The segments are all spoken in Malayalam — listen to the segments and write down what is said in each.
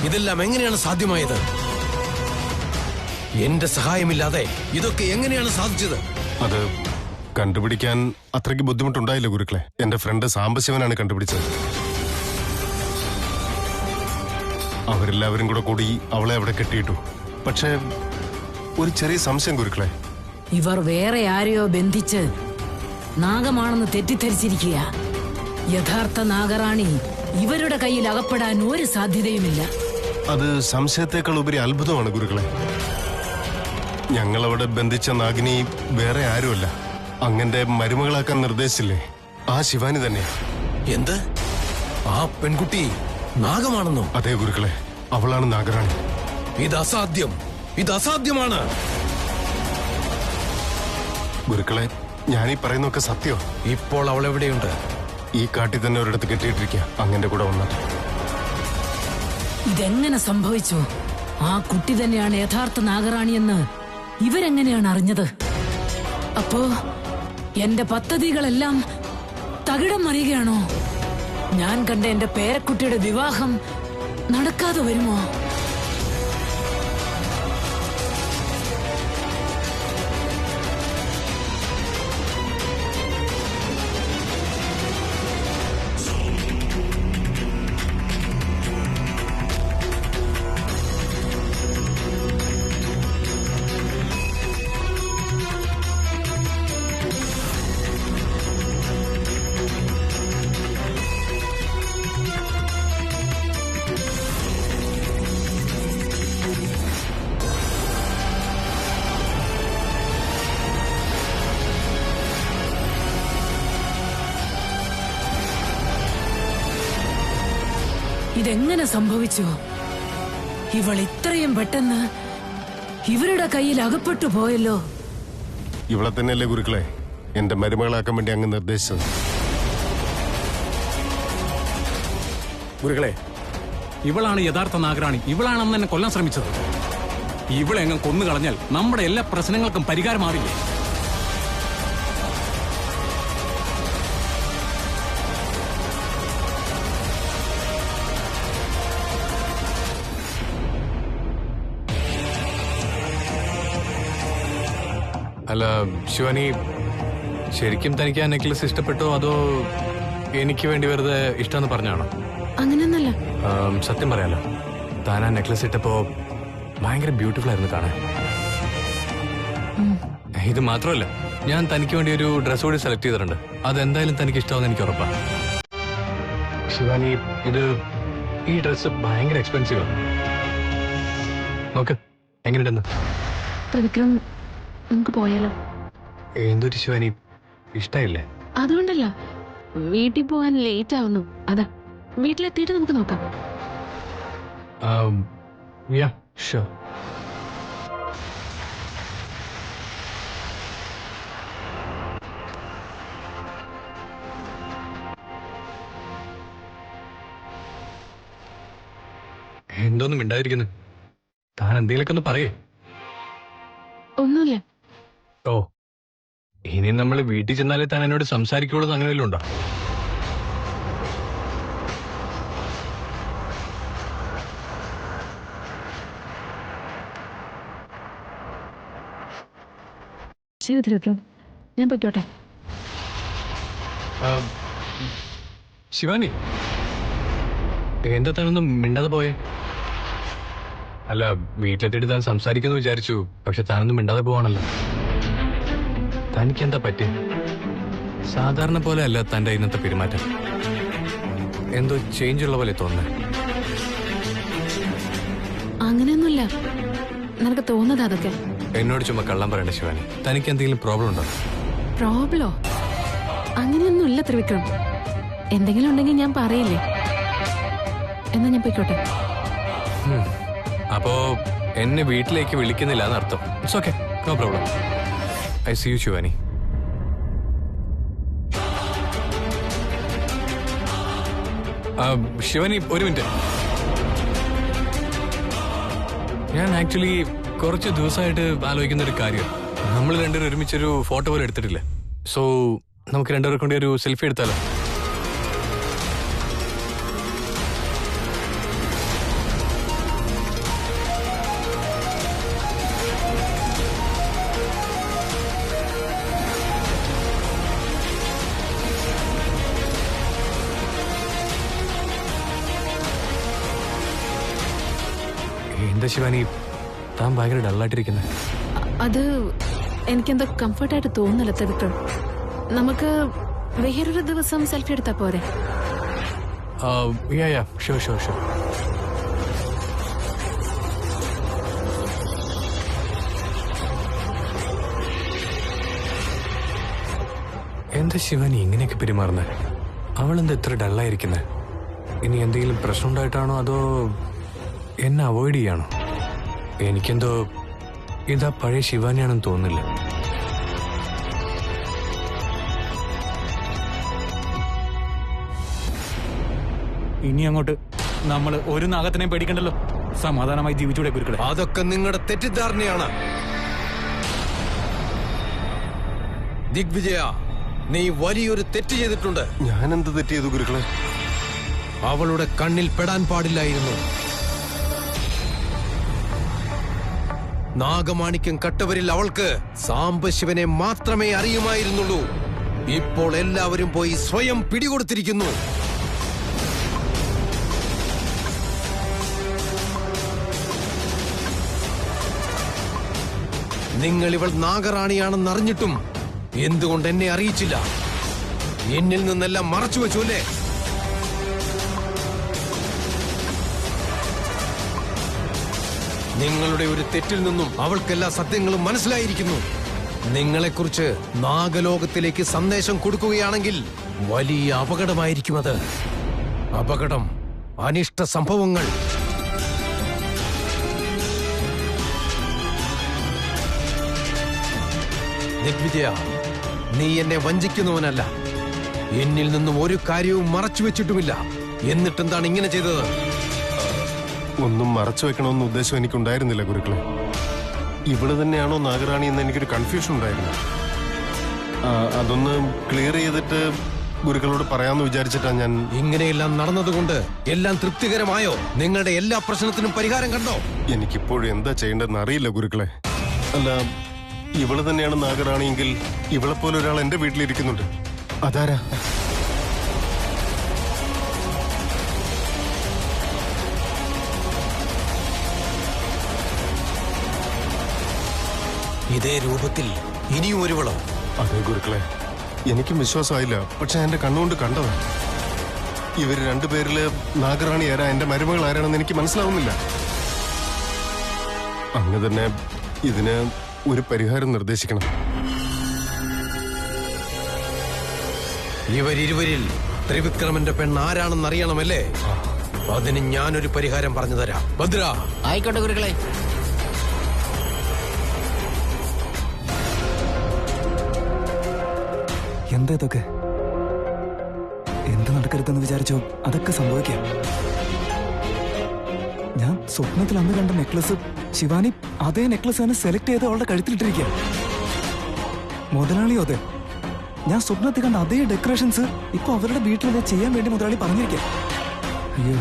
ഇതെല്ലാം എങ്ങനെയാണ് സാധ്യമായത്? എന്റെ സഹായമില്ലാതെ ഇതൊക്കെ എങ്ങനെയാണ് സാധിച്ചത്? അത് കണ്ടുപിടിക്കാൻ അത്രയ്ക്ക് ബുദ്ധിമുട്ടുണ്ടായില്ല ഗുരുക്കളെ. എന്റെ ഫ്രണ്ട് സാംബശിവനാണ് കണ്ടുപിടിച്ചത്. അവരെല്ലാവരും കൂടി അവളെ അവിടെ കെട്ടിയിട്ടു. പക്ഷേ ഒരു ചെറിയ സംശയം ഗുരുക്കളെ. ഇവർ വേറെ ആരെയോ ബന്ധിച്ച് നാഗമാണെന്ന് തെറ്റിദ്ധരിച്ചിരിക്കുക. യഥാർത്ഥ നാഗറാണി ഇവരുടെ കയ്യിൽ അകപ്പെടാൻ ഒരു സാധ്യതയുമില്ല. അത് സംശയത്തെക്കാൾ ഉപരി അത്ഭുതമാണ് ഗുരുക്കളെ. ഞങ്ങളവിടെ ബന്ധിച്ച നാഗിനി വേറെ ആരുമല്ല, അങ്ങന്റെ മരുമകളാക്കാൻ നിർദ്ദേശിച്ചില്ലേ ആ ശിവാനി തന്നെയാ. എന്ത്? ആ പെൺകുട്ടി നാഗമാണെന്നോ? അതേ ഗുരുക്കളെ, അവളാണ് നാഗറാണി. ഇത് അസാധ്യം, ഇത് അസാധ്യമാണ്. ഗുരുക്കളെ, ഞാനീ പറയുന്നൊക്കെ സത്യം. ഇപ്പോൾ അവൾ എവിടെയുണ്ട്? ഈ കാട്ടിൽ തന്നെ ഒരിടത്ത് കെട്ടിയിട്ടിരിക്കുക, അങ്ങന്റെ കൂടെ വന്നിട്ട്. ഇതെങ്ങനെ സംഭവിച്ചു? ആ കുട്ടി തന്നെയാണ് യഥാർത്ഥ നാഗറാണിയെന്ന് ഇവരെങ്ങനെയാണ് അറിഞ്ഞത്? അപ്പോ എന്റെ പദ്ധതികളെല്ലാം തകിടം മറിയുകയാണോ? ഞാൻ കണ്ട എന്റെ പേരക്കുട്ടിയുടെ വിവാഹം നടക്കാതെ വരുമോ? ഇതെങ്ങനെ സംഭവിച്ചു? ഇവൾ ഇത്രയും പെട്ടെന്ന് ഇവരുടെ കയ്യിൽ അകപ്പെട്ടു പോയല്ലോ. ഇവളെ തന്നെയല്ലേ ഗുരുക്കളെ എന്റെ മരുമകളാക്കാൻ വേണ്ടി അങ്ങ് നിർദ്ദേശിച്ചത്? ഗുരുക്കളെ, ഇവളാണ് യഥാർത്ഥ നാഗറാണി. ഇവളാണെന്ന് എന്നെ കൊല്ലാൻ ശ്രമിച്ചത്. ഇവളെ എങ്ങും കൊന്നു കളഞ്ഞാൽ നമ്മുടെ എല്ലാ പ്രശ്നങ്ങൾക്കും പരിഹാരമാവില്ലേ? അല്ല ശിവാനി, ശരിക്കും തനിക്ക് ആ നെക്ലസ് ഇഷ്ടപ്പെട്ടോ അതോ എനിക്ക് വേണ്ടി വെറുതെ ഇഷ്ടമെന്ന് പറഞ്ഞാണോ? അങ്ങനെയൊന്നല്ല. സത്യം പറയാലോ, താൻ ആ നെക്ലസ് ഇട്ടപ്പോ ഭയങ്കര ബ്യൂട്ടിഫുൾ ആയിരുന്നു കാണാൻ. ഇത് മാത്രമല്ല, ഞാൻ തനിക്ക് വേണ്ടി ഒരു ഡ്രസ് കൂടി സെലക്ട് ചെയ്തിട്ടുണ്ട്. അതെന്തായാലും തനിക്ക് ഇഷ്ടമാണെന്ന് എനിക്ക് ഉറപ്പാണ്. ശിവാനി, ഈ ഡ്രസ് ഭയങ്കര എക്സ്പെൻസീവ് ആണ്. നോക്ക് എങ്ങനെയുണ്ടെന്ന്. ത്രിവിക്രം, നമുക്ക് പോയാലോ? എന്തൊരു ശിവാനി, ഇഷ്ടമില്ലേ? അതുകൊണ്ടല്ല, വീട്ടിൽ പോകാൻ ലേറ്റ് ആവുന്നു. അതാ, വീട്ടിലെത്തിയിട്ട് നമുക്ക് നോക്കാം. Yeah, sure. എന്തോന്നും മിണ്ടാതിരിക്കുന്നു? താൻ എന്തെങ്കിലുമൊക്കെ ഒന്ന് പറയേ. ഒന്നുമില്ല. ഓ, ഇനി നമ്മൾ വീട്ടിൽ ചെന്നാലേ താൻ എന്നോട് സംസാരിക്കുള്ളൂ അങ്ങനെ വല്ലതും ഉണ്ടോ? ശരി ത്രിവിക്രം, ഞാൻ പൊയ്ക്കോട്ടെ. ശിവാനി, എന്താ താനൊന്നും മിണ്ടാതെ പോയേ? അല്ല, വീട്ടിലെത്തിയിട്ട് താൻ സംസാരിക്കുന്നു വിചാരിച്ചു, പക്ഷെ താനൊന്നും മിണ്ടാതെ പോവാണല്ലോ. തനിക്ക് എന്താ പറ്റി? സാധാരണ പോലെ അല്ല തന്റെ ഇന്നത്തെ പെരുമാറ്റം. എന്തോ ചേഞ്ച് ഉള്ള പോലെ തോന്നുന്നേ. അങ്ങനെയൊന്നുമില്ല, നിനക്ക് തോന്നുന്നത് അതൊക്കെ. എന്നോട് ചുമ്മാ കള്ളം പറയണ്ട ശിവാനി. തനിക്ക് എന്തെങ്കിലും പ്രോബ്ലം ഉണ്ടോ? പ്രോബ്ലോ? അങ്ങനെയൊന്നുമില്ല ത്രിവിക്രം. എന്തെങ്കിലും ഉണ്ടെങ്കിൽ ഞാൻ പറയില്ലേ. എന്നാ ഞാൻ പോയിക്കോട്ടെ. അപ്പോ എന്നെ വീട്ടിലേക്ക് വിളിക്കുന്നില്ല എന്നർത്ഥം. It's okay, no problem. I see you Shivani. Shivani, ഒരു മിനിറ്റ്. ഞാൻ ആക്ച്വലി കുറച്ച് ദിവസമായിട്ട് ആലോചിക്കുന്ന ഒരു കാര്യം. നമ്മൾ രണ്ടുപേരും ഒരുമിച്ചൊരു ഫോട്ടോ പോലും എടുത്തിട്ടില്ല. സോ നമുക്ക് രണ്ടുപേർക്കും കൂടി ഒരു സെൽഫി എടുത്താലോ? എന്താ ശിവാനി താൻ ഭയങ്കര ഡള്ളായിട്ടിരിക്കുന്നത്? അത് എനിക്കെന്തോ കംഫർട്ടായിട്ട് തോന്നുന്നില്ല ത്രിവിക്രം. നമുക്ക് വേറൊരു ദിവസം സെൽഫി എടുത്താ പോരെ? ഷുവർ. എന്താ ശിവാനി ഇങ്ങനെയൊക്കെ പെരുമാറുന്നത്? അവളെന്താ ഇത്ര ഡള്ളായിരിക്കുന്നത്? ഇനി എന്തെങ്കിലും പ്രശ്നം ഉണ്ടായിട്ടാണോ അതോ എന്നെ അവോയ്ഡ് ചെയ്യാണോ? എനിക്കെന്തോ ഇതാ പഴയ ശിവാനിയാണെന്ന് തോന്നുന്നില്ല. ഇനി അങ്ങോട്ട് നമ്മൾ ഒരു നാഗത്തിനെയും പേടിക്കണ്ടല്ലോ. സമാധാനമായി ജീവിച്ചൂടെ ഗുരുക്കളെ? അതൊക്കെ നിങ്ങളുടെ തെറ്റിദ്ധാരണയാണ്. ദിഗ്വിജയ, നീ വലിയൊരു തെറ്റ് ചെയ്തിട്ടുണ്ട്. ഞാൻ എന്ത് തെറ്റ് ചെയ്തു ഗുരുക്കളെ? അവളുടെ കണ്ണിൽ പെടാൻ പാടില്ലായിരുന്നു. നാഗമാണിക്യം കട്ടവരിൽ അവൾക്ക് സാംബശിവനെ മാത്രമേ അറിയുമായിരുന്നുള്ളൂ. ഇപ്പോൾ എല്ലാവരും പോയി സ്വയം പിടികൊടുത്തിരിക്കുന്നു. നിങ്ങൾ ഇവൾ നാഗറാണിയാണെന്നറിഞ്ഞിട്ടും എന്തുകൊണ്ട് എന്നെ അറിയിച്ചില്ല? എന്നിൽ നിന്നെല്ലാം മറച്ചു വെച്ചു അല്ലേ? നിങ്ങളുടെ ഒരു തെറ്റിൽ നിന്നും അവൾക്കെല്ലാ സത്യങ്ങളും മനസ്സിലായിരിക്കുന്നു. നിങ്ങളെക്കുറിച്ച് നാഗലോകത്തിലേക്ക് സന്ദേശം കൊടുക്കുകയാണെങ്കിൽ വലിയ അപകടമായിരിക്കും അത്. അപകടം, അനിഷ്ട സംഭവങ്ങൾ. ദിഗ്വിജയ, നീ എന്നെ വഞ്ചിക്കുന്നവനല്ല. എന്നിൽ നിന്നും ഒരു കാര്യവും മറച്ചു വെച്ചിട്ടുമില്ല. എന്നിട്ടെന്താണ് ഇങ്ങനെ ചെയ്തത്? ഒന്നും മറച്ചു വെക്കണമെന്ന ഉദ്ദേശം എനിക്കുണ്ടായിരുന്നില്ല ഗുരുക്കളെ. ഇവള് തന്നെയാണോ നാഗറാണി എന്ന് എനിക്കൊരു കൺഫ്യൂഷൻ ഉണ്ടായിരുന്നു. അതൊന്ന് ക്ലിയർ ചെയ്തിട്ട് ഗുരുക്കളോട് പറയാമെന്ന് വിചാരിച്ചിട്ടാണ് ഞാൻ. ഇങ്ങനെയെല്ലാം നടന്നതുകൊണ്ട് എല്ലാം തൃപ്തികരമായോ? നിങ്ങളുടെ എല്ലാ പ്രശ്നത്തിനും പരിഹാരം കണ്ടോ? എനിക്കിപ്പോഴും എന്താ ചെയ്യേണ്ടതെന്ന് അറിയില്ല ഗുരുക്കളെ. അല്ല, ഇവള് തന്നെയാണ് നാഗറാണിയെങ്കിൽ ഇവളെപ്പോലെ ഒരാൾ എന്റെ വീട്ടിലിരിക്കുന്നുണ്ട്. അതാരാ? ഇതേ രൂപത്തിൽ ഇനിയും ഒരുവളോ? അതെ ഗുരുക്കളെ, എനിക്കും വിശ്വാസമായില്ല. പക്ഷെ എന്റെ കണ്ണുകൊണ്ട് കണ്ടതാ. ഇവര് രണ്ടുപേരില് നാഗറാണി ആരാ, എന്റെ മരുമകൾ ആരാണെന്ന് എനിക്ക് മനസ്സിലാവുന്നില്ല. അങ്ങ് തന്നെ ഇതിന് ഒരു പരിഹാരം നിർദ്ദേശിക്കണം. ഇവരിരുവരിൽ ത്രിവിക്രമന്റെ പെണ്ണ് ആരാണെന്ന് അറിയണമല്ലേ? അതിന് ഞാനൊരു പരിഹാരം പറഞ്ഞു തരാം. ഭദ്ര. ആയിക്കോട്ടെ ഗുരുക്കളെ. എന്താ ഇതൊക്കെ? എന്ത് നടക്കരുതെന്ന് വിചാരിച്ചോ അതൊക്കെ സംഭവിക്കാം. ഞാൻ സ്വപ്നത്തിൽ അന്ന് കണ്ട നെക്ലസ് ശിവാനി അതേ നെക്ലസ് തന്നെ സെലക്ട് ചെയ്ത് അവളുടെ കഴുത്തിലിട്ടിരിക്കുക. മുതലാളിയോ അതെ, ഞാൻ സ്വപ്നത്തിൽ കണ്ട അതേ ഡെക്കറേഷൻസ് ഇപ്പൊ അവരുടെ വീട്ടിൽ ചെയ്യാൻ വേണ്ടി മുതലാളി പറഞ്ഞിരിക്കുക. അയ്യോ,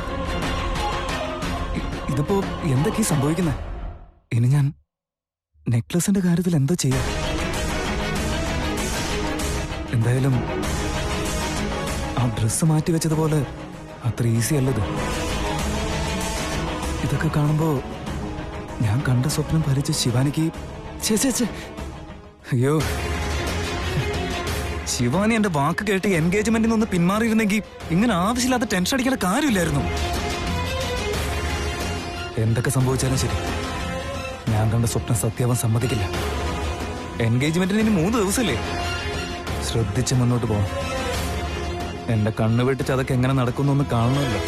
ഇതിപ്പോ എന്തൊക്കെയാ സംഭവിക്കുന്നത്? ഇനി ഞാൻ നെക്ലസിന്റെ കാര്യത്തിൽ എന്താ ചെയ്യാ? എന്തായാലും ആ ഡ്രസ്സ് മാറ്റി വെച്ചതുപോലെ അത്ര ഈസി അല്ലത്. ഇതൊക്കെ കാണുമ്പോ ഞാൻ കണ്ട സ്വപ്നം ഫലിച്ച് ശിവാനിക്ക് അയ്യോ, ശിവാനി എന്റെ വാക്ക് കേട്ട് എൻഗേജ്മെന്റിൽ നിന്ന് പിന്മാറിയിരുന്നെങ്കിൽ ഇങ്ങനെ ആവശ്യമില്ലാത്ത ടെൻഷൻ അടിക്കേണ്ട കാര്യമില്ലായിരുന്നു. എന്തൊക്കെ സംഭവിച്ചാലും ശരി, ഞാൻ കണ്ട സ്വപ്നം സത്യവാൻ സമ്മതിക്കില്ല. എൻഗേജ്മെന്റിന് ഇനി 3 ദിവസമില്ലേ? ശ്രദ്ധിച്ച് മുന്നോട്ട് പോവാം. എന്റെ കണ്ണു വെട്ടിച്ച് അതൊക്കെ എങ്ങനെ നടക്കുന്നു കാണണമല്ലോ.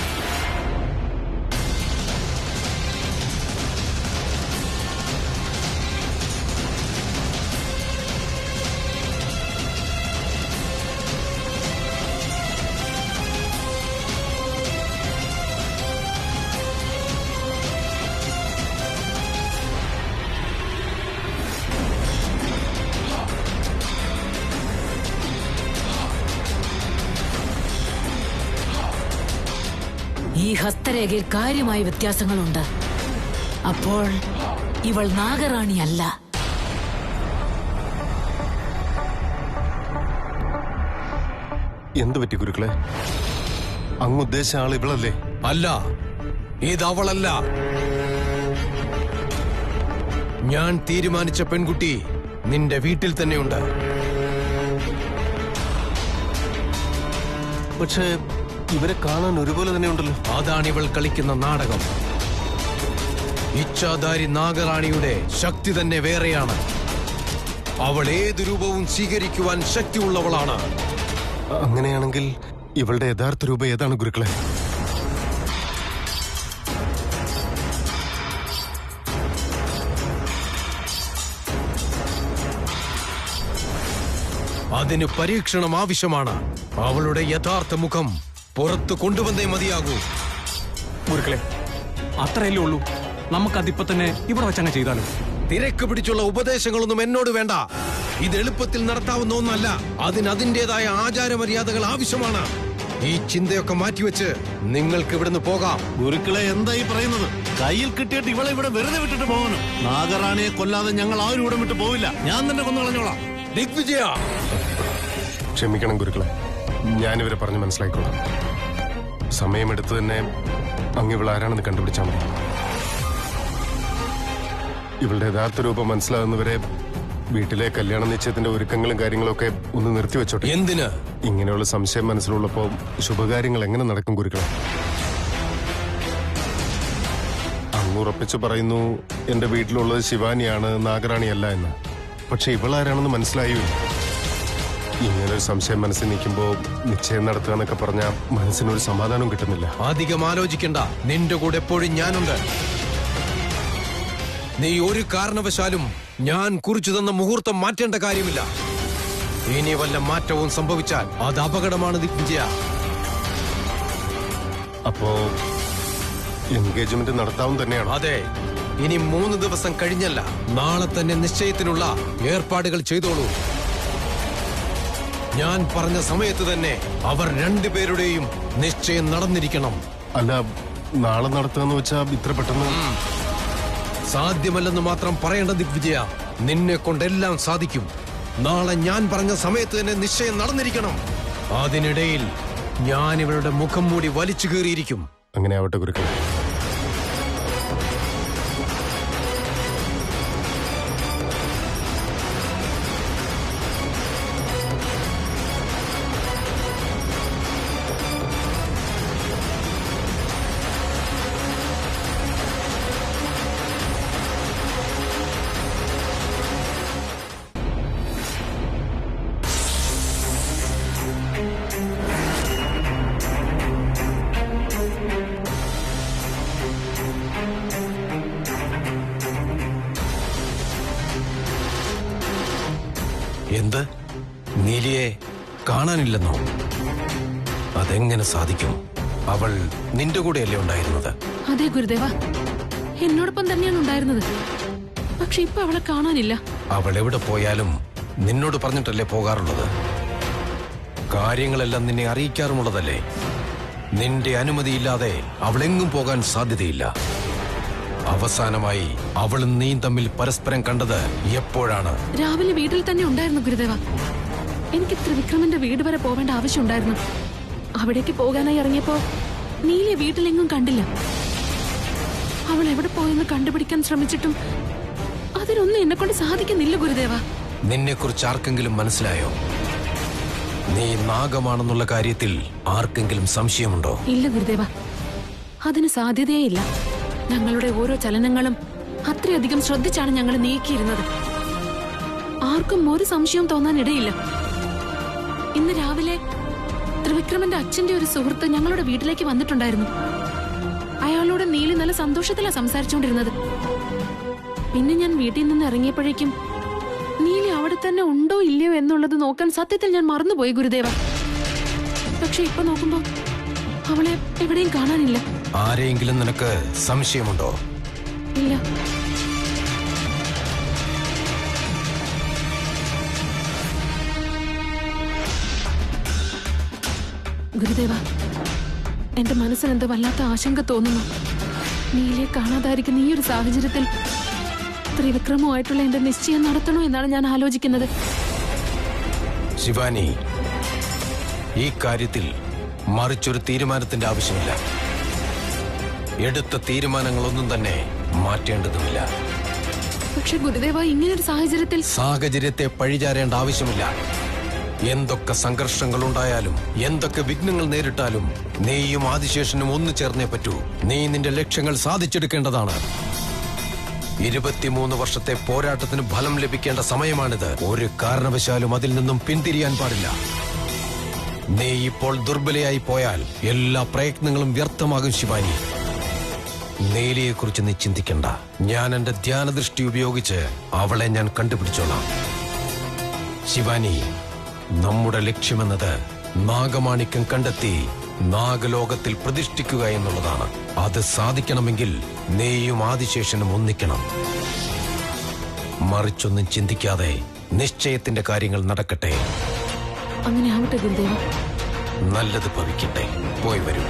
ഈ ഹസ്തരേഖയിൽ കാര്യമായ വ്യത്യാസങ്ങളുണ്ട്. അപ്പോൾ ഇവൾ നാഗറാണിയല്ല. എന്ത് പറ്റി ഗുരുക്കളെ? അങ്ങ് ഉദ്ദേശിച്ച ആൾ ഇവളല്ലേ? അല്ല, ഇതവളല്ല. ഞാൻ തീരുമാനിച്ച പെൺകുട്ടി നിന്റെ വീട്ടിൽ തന്നെയുണ്ട്. പക്ഷേ ഇവരെ കാണാൻ ഒരുപോലെ തന്നെ ഉണ്ടല്ലോ. അതാണ് ഇവൾ കളിക്കുന്ന നാടകം. ഇച്ഛാധാരി നാഗറാണിയുടെ ശക്തി തന്നെ വേറെയാണ്. അവൾ ഏത് രൂപവും സ്വീകരിക്കുവാൻ ശക്തിയുള്ളവളാണ്. അങ്ങനെയാണെങ്കിൽ ഇവളുടെ യഥാർത്ഥ രൂപം ഏതാണ് ഗുരുക്കളെ? അതിന് പരീക്ഷണം ആവശ്യമാണ്. അവളുടെ യഥാർത്ഥ മുഖം പുറത്തു കൊണ്ടുവന്നേ മതിയാകൂ. ഗുരുക്കളെ, അത്രയല്ലേ ഉള്ളൂ. നമുക്കതിപ്പോ തന്നെ ഇവിടെ വെച്ചങ്ങ് ചെയ്താലോ? തിരക്ക് പിടിച്ചുള്ള ഉപദേശങ്ങളൊന്നും എന്നോട് വേണ്ട. ഇത് എളുപ്പത്തിൽ നടത്താവുന്ന ഒന്നല്ല. അതിന് അതിൻ്റെതായ ആചാരമര്യാദകൾ ആവശ്യമാണ്. ഈ ചിന്തയൊക്കെ മാറ്റിവെച്ച് നിങ്ങൾക്ക് ഇവിടുന്ന് പോകാം. ഗുരുക്കളെ എന്തായി പറയുന്നത്? കയ്യിൽ കിട്ടിയിട്ട് ഇവളെ ഇവിടെ വെറുതെ വിട്ടിട്ട് പോകാനോ? നാഗറാണിയെ കൊല്ലാതെ ഞങ്ങൾ ആരും ഇവിടെ വിട്ട് പോവില്ല. ഞാൻ തന്നെ കൊന്നു കളഞ്ഞോളാം. ദിഗ്വിജയ, ക്ഷമിക്കണം ഗുരുക്കളെ, ഞാനിവരെ പറഞ്ഞ് മനസ്സിലാക്കിക്കോളാം. സമയമെടുത്ത് തന്നെ അങ്ങ് ഇവൾ ആരാണെന്ന് കണ്ടുപിടിച്ചാൽ മതി. ഇവളുടെ യഥാർത്ഥ രൂപം മനസ്സിലാകുന്നവരെ വീട്ടിലെ കല്യാണ നിശ്ചയത്തിന്റെ ഒരുക്കങ്ങളും കാര്യങ്ങളും ഒക്കെ ഒന്ന് നിർത്തിവെച്ചോട്ടെ. എന്തിന്? ഇങ്ങനെയുള്ള സംശയം മനസ്സിലുള്ളപ്പോ ശുഭകാര്യങ്ങൾ എങ്ങനെ നടക്കും ഗുരുക്കളെ? അങ്ങ് ഉറപ്പിച്ചു പറയുന്നു എന്റെ വീട്ടിലുള്ളത് ശിവാനിയാണ്, നാഗറാണിയല്ല എന്ന്. പക്ഷെ ഇവളാരാണെന്ന് മനസ്സിലായില്ല. ഇങ്ങനൊരു സംശയം മനസ്സിൽ നിൽക്കുമ്പോ നിശ്ചയം നടത്തുക എന്നൊക്കെ പറഞ്ഞാൽ മനസ്സിനൊരു സമാധാനം കിട്ടുന്നില്ല. അധികം ആലോചിക്കണ്ട. നിന്റെ കൂടെ എപ്പോഴും ഞാനുണ്ട്. നീ ഒരു കാരണവശാലും ഞാൻ കുറിച്ചു തന്ന മുഹൂർത്തം മാറ്റേണ്ട കാര്യമില്ല. ഇനി വല്ല മാറ്റവും സംഭവിച്ചാൽ അത് അപകടമാണ് ദിഗ്വിജയ. അപ്പോ എൻഗേജ്മെന്റ് നടത്താവും തന്നെയാണ്? അതെ. ഇനി 3 ദിവസം കഴിഞ്ഞല്ല, നാളെ തന്നെ നിശ്ചയത്തിനുള്ള ഏർപ്പാടുകൾ ചെയ്തോളൂ. ഞാൻ പറഞ്ഞ സമയത്ത് തന്നെ അവർ 2 പേരുടെയും നിശ്ചയം നടന്നിരിക്കണം. അല്ല, നാളെ നടത്തുകയെന്ന് വെച്ചാ ഇത്ര പെട്ടെന്ന്? സാധ്യമല്ലെന്ന് മാത്രം പറയേണ്ട ദിഗ്വിജയ. നിന്നെ കൊണ്ടെല്ലാം സാധിക്കും. നാളെ ഞാൻ പറഞ്ഞ സമയത്ത് തന്നെ നിശ്ചയം നടന്നിരിക്കണം. അതിനിടയിൽ ഞാൻ ഇവരുടെ മുഖം മൂടി വലിച്ചു കീറിയിരിക്കും. അങ്ങനെ ആവട്ടെ ഗുരുക്കളെ. എന്ത്? നീലിയെ കാണാനില്ലെന്നോ? അതെങ്ങനെ സാധിക്കും? അവൾ നിന്റെ കൂടെയല്ലേ ഉണ്ടായിരുന്നത്? അതെ ഗുരുദേവ, എന്നോടൊപ്പം തന്നെയാണ് ഉണ്ടായിരുന്നത്. പക്ഷെ ഇപ്പൊ അവളെ കാണാനില്ല. അവൾ എവിടെ പോയാലും നിന്നോട് പറഞ്ഞിട്ടല്ലേ പോകാറുള്ളത്? കാര്യങ്ങളെല്ലാം നിന്നെ അറിയിക്കാറുമുള്ളതല്ലേ? നിന്റെ അനുമതിയില്ലാതെ അവളെങ്ങും പോകാൻ സാധ്യതയില്ല. അവസാനമായി അവളും നീയും തമ്മിൽ പരസ്പരം കണ്ടത് എപ്പോഴാണ്? രാവിലെ വീട്ടിൽ തന്നെ ഉണ്ടായിരുന്നു ഗുരുദേവ. എനിക്ക് ത്രിവിക്രമന്റെ വീട് വരെ പോവേണ്ട ആവശ്യമുണ്ടായിരുന്നു. അവിടേക്ക് പോകാനായി ഇറങ്ങിയപ്പോ നീലിയെ വീട്ടിലെങ്ങും കണ്ടില്ല. അവൾ എവിടെ പോയെന്ന് കണ്ടുപിടിക്കാൻ ശ്രമിച്ചിട്ടും അതിനൊന്നും എന്നെ കൊണ്ട് സാധിക്കുന്നില്ല ഗുരുദേവ. നിന്നെ കുറിച്ച് ആർക്കെങ്കിലും മനസ്സിലായോ? നീ നാഗമാണെന്നുള്ള കാര്യത്തിൽ ആർക്കെങ്കിലും സംശയമുണ്ടോ? ഇല്ല ഗുരുദേവ, അതിന് സാധ്യതയേ ഇല്ല. ഞങ്ങളുടെ ഓരോ ചലനങ്ങളും അത്രയധികം ശ്രദ്ധിച്ചാണ് ഞങ്ങൾ നീക്കിയിരുന്നത്. ആർക്കും ഒരു സംശയവും തോന്നാനിടയില്ല. ഇന്ന് രാവിലെ ത്രിവിക്രമന്റെ അച്ഛന്റെ ഒരു സുഹൃത്ത് ഞങ്ങളുടെ വീട്ടിലേക്ക് വന്നിട്ടുണ്ടായിരുന്നു. അയാളോട് നീലി നല്ല സന്തോഷത്തിലാണ് സംസാരിച്ചുകൊണ്ടിരുന്നത്. പിന്നെ ഞാൻ വീട്ടിൽ നിന്ന് ഇറങ്ങിയപ്പോഴേക്കും നീലി അവിടെ തന്നെ ഉണ്ടോ ഇല്ലയോ എന്നുള്ളത് നോക്കാൻ സത്യത്തിൽ ഞാൻ മറന്നുപോയി ഗുരുദേവ. പക്ഷെ ഇപ്പൊ നോക്കുമ്പോ അവളെ എവിടെയും കാണാനില്ല. ആരെയെങ്കിലും നിനക്ക് സംശയമുണ്ടോ? ഇല്ല. ഗുരുദേവ, എന്റെ മനസ്സിൽ എന്തോ വല്ലാത്ത ആശങ്ക തോന്നുന്നു. നീലെ കാണാതായിരിക്കുന്ന ഈ ഒരു സാഹചര്യത്തിൽ ത്രിവിക്രമവുമായിട്ടുള്ള എന്റെ നിശ്ചയം നടത്തണോ എന്നാണ് ഞാൻ ആലോചിക്കുന്നത്. ശിവാനി, ഈ കാര്യത്തിൽ മറിച്ചൊരു തീരുമാനത്തിന്റെ ആവശ്യമില്ല. എടുത്ത തീരുമാനങ്ങളൊന്നും തന്നെ മാറ്റേണ്ടതുമില്ല. പക്ഷെ ഗുരുദേവ, ഇങ്ങനൊരു സാഹചര്യത്തിൽ സാഹചര്യത്തെ പഴിചാരേണ്ട ആവശ്യമില്ല. എന്തൊക്കെ സംഘർഷങ്ങൾ ഉണ്ടായാലും, എന്തൊക്കെ വിഘ്നങ്ങൾ നേരിട്ടാലും, നീയും ആദിശേഷനും ഒന്നു ചേർന്നേ പറ്റൂ. നീ നിന്റെ ലക്ഷ്യങ്ങൾ സാധിച്ചെടുക്കേണ്ടതാണ്. 23 വർഷത്തെ പോരാട്ടത്തിന് ഫലം ലഭിക്കേണ്ട സമയമാണിത്. ഒരു കാരണവശാലും അതിൽ നിന്നും പിന്തിരിയാൻ പാടില്ല. നീ ഇപ്പോൾ ദുർബലയായി പോയാൽ എല്ലാ പ്രയത്നങ്ങളും വ്യർത്ഥമാകും ശിവാനി. നീലിയെക്കുറിച്ച് നീ ചിന്തിക്കണ്ട. ഞാൻ എന്റെ ധ്യാനദൃഷ്ടി ഉപയോഗിച്ച് അവളെ ഞാൻ കണ്ടുപിടിച്ചോളാം. ശിവാനി, നമ്മുടെ ലക്ഷ്യമെന്നത് നാഗമാണിക്യം കണ്ടെത്തി നാഗലോകത്തിൽ പ്രതിഷ്ഠിക്കുക എന്നുള്ളതാണ്. അത് സാധിക്കണമെങ്കിൽ നീയും ആദിശേഷനും ഒന്നിക്കണം. മറിച്ചൊന്നും ചിന്തിക്കാതെ നിശ്ചയത്തിന്റെ കാര്യങ്ങൾ നടക്കട്ടെ. അങ്ങനെ ആവട്ടെ ഗുരുദേവ. നല്ലത് ഭവിക്കട്ടെ. പോയി വരൂ.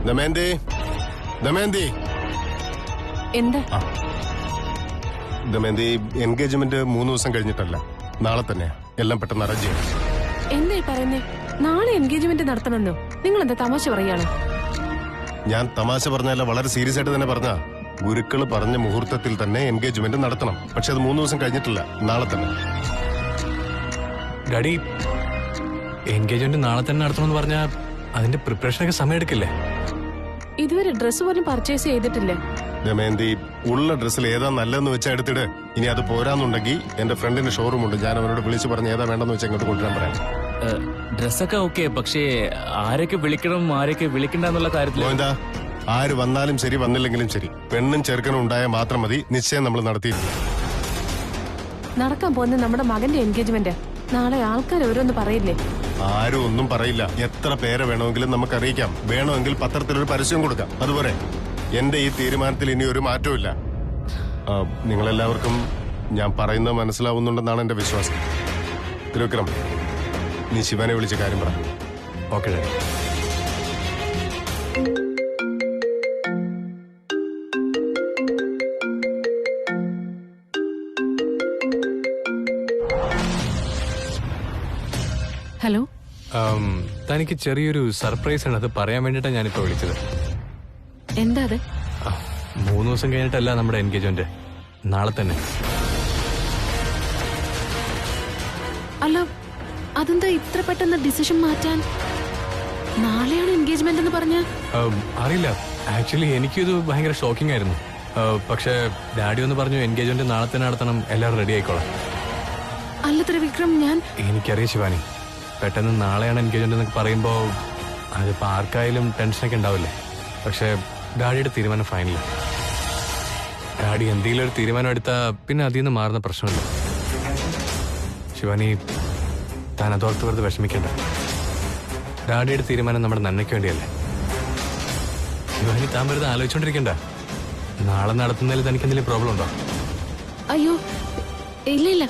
ദമയന്തി, ദമയന്തി, എന്താ? ദമയന്തി, എൻഗേജ്മെന്റ് 3 ദിവസം കഴിഞ്ഞിട്ടല്ല, നാളെ തന്നെ. എല്ലാം പെട്ടെന്ന് അറേഞ്ച് ചെയ്യണം. എന്താ പറയുന്നേ? നാളെ എൻഗേജ്മെന്റ് നടത്തണമെന്നോ? നിങ്ങൾ എന്താ തമാശ പറയാണ്? ഞാൻ തമാശ പറഞ്ഞല്ല, വളരെ സീരിയസ് ആയിട്ട് തന്നെ പറഞ്ഞ. ഗുരുക്കൾ പറഞ്ഞ മുഹൂർത്തത്തിൽ തന്നെ എൻഗേജ്മെന്റ് നടത്തണം. പക്ഷെ അത് 3 ദിവസം കഴിഞ്ഞിട്ടില്ല, നാളെ തന്നെ. ഡാഡി, എൻഗേജ്മെന്റ് നാളെ തന്നെ നടത്തണമെന്ന് പറഞ്ഞാൽ അതിന്റെ പ്രിപ്പറേഷനൊക്കെ സമയം എടുക്കില്ലേ? ഇതുവരെ ഡ്രസ് പോലും പർച്ചേസ് ചെയ്തിട്ടില്ല. ദമയന്തി, ഉള്ള ഡ്രസ്സിൽ ഏതാ നല്ലതെന്ന് വെച്ചാൽ എടുത്തിട്. ഇനി അത് പോരാന്നുണ്ടെങ്കിൽ എന്റെ ഫ്രണ്ടിന്റെ ഷോറൂം ഉണ്ട്, ഞാൻ അവനോട് വിളിച്ചു പറഞ്ഞ് ഏതാ വേണ്ടെന്ന് വെച്ചാൽ ഇങ്ങോട്ട് കൊണ്ടുവരാൻ പറയാം. ഡ്രസ്സൊക്കെ ഓക്കെ, പക്ഷേ ആരൊക്കെ വിളിക്കണം ആരൊക്കെ വിളിക്കണ്ട എന്നുള്ള കാര്യത്തിൽ എന്താ, ആര് വന്നാലും ശരി വന്നില്ലെങ്കിലും ശരി, പെണ്ണും ചെറുക്കനും ഉണ്ടായാൽ മാത്രം മതി. നിശ്ചയം നമ്മൾ നടത്തിയിരുന്നു. നടക്കാൻ പോകുന്ന നമ്മുടെ മകന്റെ എൻഗേജ്മെന്റ്. നാളെ ആൾക്കാർ ഓരോന്ന് പറയില്ലേ? ആരും ഒന്നും പറയില്ല. എത്ര പേരെ വേണമെങ്കിലും നമുക്ക് അറിയിക്കാം. വേണമെങ്കിൽ പത്രത്തിലൊരു പരസ്യം കൊടുക്കാം. അതുപോലെ എന്റെ ഈ തീരുമാനത്തിൽ ഇനി ഒരു മാറ്റവും ഇല്ല. നിങ്ങളെല്ലാവർക്കും ഞാൻ പറയുന്നത് മനസ്സിലാവുന്നുണ്ടെന്നാണ് എന്റെ വിശ്വാസം. ത്രിവിക്രം, നീ ശിവനെ വിളിച്ച കാര്യം പറ. Okay daddy. ഹലോ. തനിക്ക് ചെറിയൊരു സർപ്രൈസ് ആണ്, അത് പറയാൻ വേണ്ടിയിട്ടാണ് ഞാനിപ്പോ വിളിച്ചത്. എന്താ അത്? 3 ദിവസം കഴിഞ്ഞിട്ടല്ല നമ്മുടെ എൻഗേജ്മെന്റ്, നാളെ തന്നെ. അല്ല, അതെന്താ ഇത്ര പെട്ടെന്ന് ഡിസിഷൻ മാറ്റാൻ? നാളെയാണ് എൻഗേജ്മെന്റ് എന്ന് പറഞ്ഞ? അറിയില്ല, ആക്ച്വലി എനിക്കിത് ഭയങ്കര ഷോക്കിംഗ് ആയിരുന്നു. പക്ഷെ ഡാഡി ഒന്ന് പറഞ്ഞു എൻഗേജ്മെന്റ് നാളെ തന്നെ നടത്തണം, എല്ലാവരും റെഡി ആയിക്കോളാം. അല്ല ത്രിവിക്രം, ഞാൻ എനിക്കറിയാം ശിവാനി, പെട്ടെന്ന് നാളെയാണ് എൻഗേജ്മെന്റ് എന്നൊക്കെ പറയുമ്പോ അതിപ്പോ ആർക്കായാലും ടെൻഷനൊക്കെ ഉണ്ടാവില്ലേ. പക്ഷെ ഡാഡിയുടെ തീരുമാനം ഫൈനൽ. ഡാഡി എന്തെങ്കിലും ഒരു തീരുമാനം എടുത്താൽ പിന്നെ അതിൽ നിന്ന് മാറുന്ന പ്രശ്നമില്ല. ശിവാനി, താൻ അതോർത്ത് വെറുതെ വിഷമിക്കണ്ട. ഡാഡിയുടെ തീരുമാനം നമ്മുടെ നന്മയ്ക്ക് വേണ്ടിയല്ലേ. ശിവാനി, താൻ വെറുതെ ആലോചിച്ചോണ്ടിരിക്കണ്ട. നാളെ നടത്തുന്നതിൽ തനിക്ക് എന്തെങ്കിലും പ്രോബ്ലം ഉണ്ടോ? അയ്യോ ഇല്ല ഇല്ല,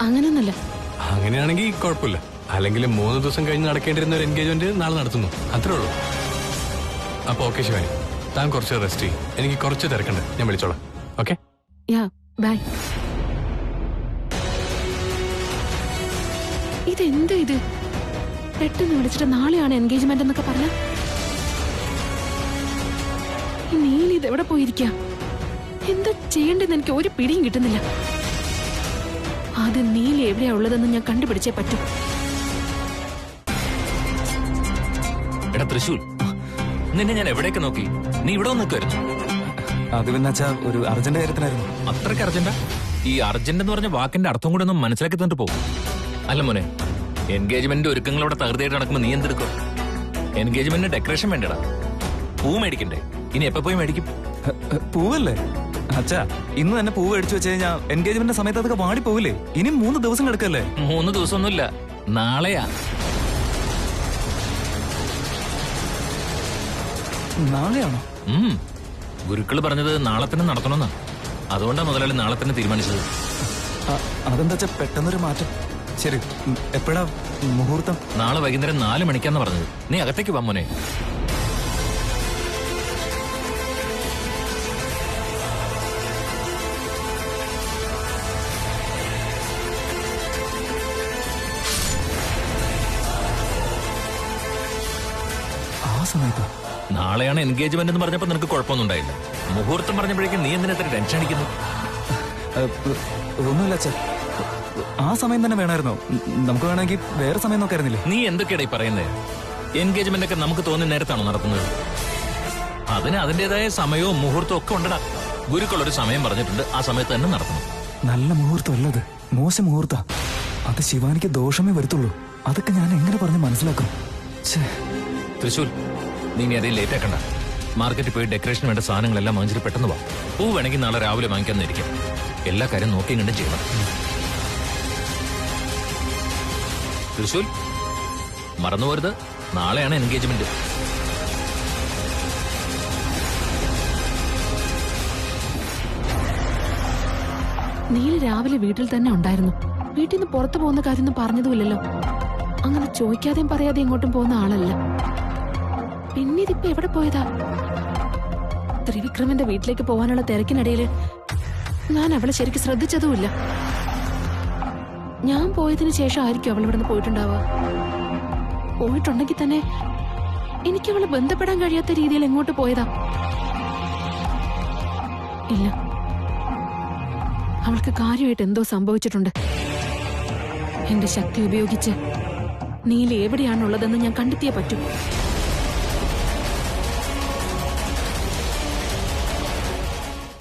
അങ്ങനെയൊന്നുമില്ല. അങ്ങനെയാണെങ്കിൽ കുഴപ്പമില്ല. അല്ലെങ്കിൽ 3 ദിവസം കഴിഞ്ഞ് നടക്കേണ്ടിരുന്ന ഒരു എൻഗേജ്മെന്റ് നാളെ നടത്തുന്നു, അത്രേ ഉള്ളൂ. അപ്പൊ ഓക്കെ ശിവാനി, താൻ കുറച്ച് റെസ്റ്റ് ചെയ്യും. എനിക്ക് കുറച്ച് തിരക്കുണ്ട്, ഞാൻ വിളിച്ചോളാം. Okay, bye. ഇതെന്താ ഇത്? പെട്ടെന്ന് വിളിച്ചിട്ട് നാളെയാണ് എൻഗേജ്മെന്റ് എന്നൊക്കെ പറഞ്ഞ. നീലി ഇതെവിടെ പോയിരിക്കാം? എന്താ ചെയ്യേണ്ടതെന്ന് എനിക്ക് ഒരു പിടിയും കിട്ടുന്നില്ല. ആദ്യം നീലി എവിടെയാ ഉള്ളതെന്ന് ഞാൻ കണ്ടുപിടിച്ചേ പറ്റൂ. എടാ തൃശൂൽ, നിന്നെ ഞാൻ എവിടേക്ക് നോക്കി? നീ ഇവിടെ നിൽക്കുമായിരുന്നു. അത് പിന്നെ ഒരു അർജന്റ് കാര്യത്തിനായിരുന്നു. അത്രയ്ക്ക് അർജന്റാ? ഈ അർജന്റ് എന്ന് പറഞ്ഞ വാക്കിന്റെ അർത്ഥം കൂടെ ഒന്ന് മനസ്സിലാക്കി തന്നിട്ട് പോകും. അല്ല മോനെ, എൻഗേജ്മെന്റ് ഒരുക്കങ്ങളോടെ തകൃതിയായിട്ട് നടക്കുമ്പോൾ നീ എന്തെടുക്കും? എൻഗേജ്മെന്റിന് ഡെക്കറേഷൻ വേണ്ടടാ, പൂ മേടിക്കണ്ടേ? ഇനി എപ്പോ പോയി മേടിക്കും? പൂവല്ലേ അച്ഛാ? ഇന്ന് തന്നെ പൂവ് മേടിച്ചു വെച്ച് കഴിഞ്ഞാൽ എൻഗേജ്മെന്റ് സമയത്ത് അതൊക്കെ വാടി പോവില്ലേ? ഇനി 3 ദിവസം കിടക്കല്ലേ? 3 ദിവസമൊന്നുമില്ല, നാളെയാ. നാളെയാണോ? ഗുരുക്കള് പറഞ്ഞത് നാളെ തന്നെ നടത്തണമെന്നാ. അതുകൊണ്ടാണ് മുതലാളി നാളെ തന്നെ തീരുമാനിച്ചത്. അതെന്താ പെട്ടെന്നൊരു മാറ്റം? ശരി, എപ്പോഴാ മുഹൂർത്തം? നാളെ വൈകുന്നേരം 4 മണിക്കാന്ന് പറഞ്ഞത്. നീ അകത്തേക്ക് വാ മോനെ. സമയത്തോ? നാളെയാണ് എൻഗേജ്മെന്റ് എന്ന് പറഞ്ഞപ്പോ നിനക്ക് കുഴപ്പമൊന്നും ഉണ്ടായില്ല. മുഹൂർത്തം പറഞ്ഞപ്പോഴേക്കും നീ എന്തിനാ ഇത്ര ടെൻഷൻ അടിക്കുന്നു? ഒന്നുമില്ല അച്ഛാ, ആ സമയം തന്നെ വേണമായിരുന്നോ? നമുക്ക് വേണമെങ്കിൽ വേറെ സമയം നോക്കായിരുന്നില്ലേ? നീ എന്തൊക്കെയാടാ ഈ പറയുന്നത്? എൻഗേജ്മെന്റ് ഒക്കെ നമുക്ക് തോന്നുന്ന നേരത്താണോ നടത്തുന്നത്? അതിന് അതിന്റേതായ സമയവും മുഹൂർത്തവും ഒക്കെ ഉണ്ടടാ. ഗുരുക്കൾ ഒരു സമയം പറഞ്ഞിട്ടുണ്ട്, ആ സമയത്ത് തന്നെ നടത്തണം. നല്ല മുഹൂർത്തം അല്ലത്, മോശം മുഹൂർത്ത. അത് ശിവാനിക്ക് ദോഷമേ വരുത്തുള്ളൂ. അതൊക്കെ ഞാൻ എങ്ങനെ പറഞ്ഞ് മനസ്സിലാക്കും? തൃശൂൽ, നീ ഇനി അതേ ലേറ്റ് ആക്കണ്ട. മാർക്കറ്റിൽ പോയി ഡെക്കറേഷന് വേണ്ട സാധനങ്ങളെല്ലാം വാങ്ങിച്ചിട്ട് പെട്ടെന്ന് വാ. പൂ വേണമെങ്കിൽ നാളെ രാവിലെ വാങ്ങിക്കാന്നിരിക്കും. എല്ലാ കാര്യം നോക്കിയും കണ്ടും ചെയ്യണം. തൃശൂൽ, മറന്നുപോരുത്, നാളെയാണ് എൻഗേജ്മെന്റ്. നീല് രാവിലെ വീട്ടിൽ തന്നെ ഉണ്ടായിരുന്നു. വീട്ടിൽ നിന്ന് പുറത്തു പോകുന്ന കാര്യമൊന്നും പറഞ്ഞതുമില്ലല്ലോ. അങ്ങനെ ചോദിക്കാതെയും പറയാതെ എങ്ങോട്ടും പോകുന്ന ആളല്ല. പിന്നെ ഇതിപ്പോ എവിടെ പോയതാ? ത്രിവിക്രമന്റെ വീട്ടിലേക്ക് പോകാനുള്ള തിരക്കിനിടയില് ഞാൻ അവളെ ശരിക്കും ശ്രദ്ധിച്ചതുമില്ല. ഞാൻ പോയതിനു ശേഷം ആയിരിക്കും അവൾ ഇവിടുന്ന് പോയിട്ടുണ്ടാവുക. പോയിട്ടുണ്ടെങ്കിൽ തന്നെ എനിക്ക് അവളെ ബന്ധപ്പെടാൻ കഴിയാത്ത രീതിയിൽ എങ്ങോട്ട് പോയതാ? ഇല്ല, അവൾക്ക് കാര്യമായിട്ട് എന്തോ സംഭവിച്ചിട്ടുണ്ട്. എന്റെ ശക്തി ഉപയോഗിച്ച് നീല എവിടെയാണുള്ളതെന്ന് ഞാൻ കണ്ടെത്തിയേ പറ്റൂ.